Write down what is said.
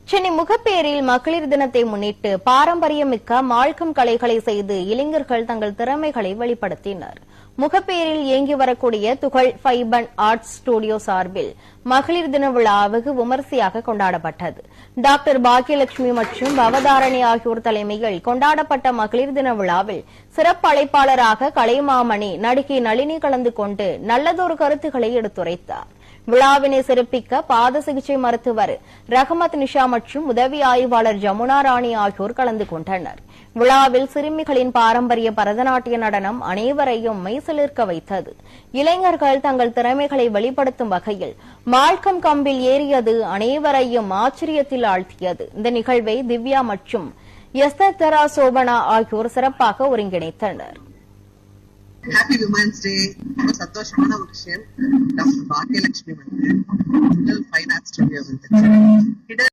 சென்னை முகப்பேரில் மகளிர் தினத்தை முன்னிட்டு பாரம்பரியமிக்க மாழ்கம் கலைகளை செய்து இளைஞர்கள் தங்கள் திறமைகளை வெளிப்படுத்தினர். முகப்பேரில் இயங்கி வரக்கூடிய துகள் ஃபைபன் ஆர்ட்ஸ் ஸ்டுடியோ சார்பில் மகளிர் தின விழா வெகு விமரிசையாக கொண்டாடப்பட்டது. டாக்டர் பாக்கியலட்சுமி மற்றும் பவதாரணி ஆகியோர் தலைமையில் கொண்டாடப்பட்ட மகளிர் தின விழாவில் சிறப்பு அழைப்பாளராக கலைமாமணி நடிகை நளினி கலந்து கொண்டு நல்லதொரு கருத்துக்களை எடுத்துரைத்தார். விழாவினை சிறப்பிக்க பாத சிகிச்சை மருத்துவர் ரஹமத் நிஷா மற்றும் உதவி ஆய்வாளர் ஜமுனா ராணி ஆகியோர் கலந்து கொண்டனர். விழாவில் சிறுமிகளின் பாரம்பரிய பரதநாட்டிய நடனம் அனைவரையும் மெய்சிலிர்க்க வைத்தது. இளைஞர்கள் தங்கள் திறமைகளை வெளிப்படுத்தும் வகையில் மாழ்கம் கம்பில் ஏறியது அனைவரையும் ஆச்சரியத்தில் ஆழ்த்தியது. இந்த நிகழ்வை திவ்யா மற்றும் எஸ்தரா சோபனா ஆகியோர் சிறப்பாக ஒருங்கிணைத்தனர். Happy women's day. ரொம்ப சந்தோஷமான ஒரு விஷயம். டாக்டர் பாக்கியலட்சுமி வந்து ஃபைன் ஆர்ட் ஸ்டுடியோ வந்து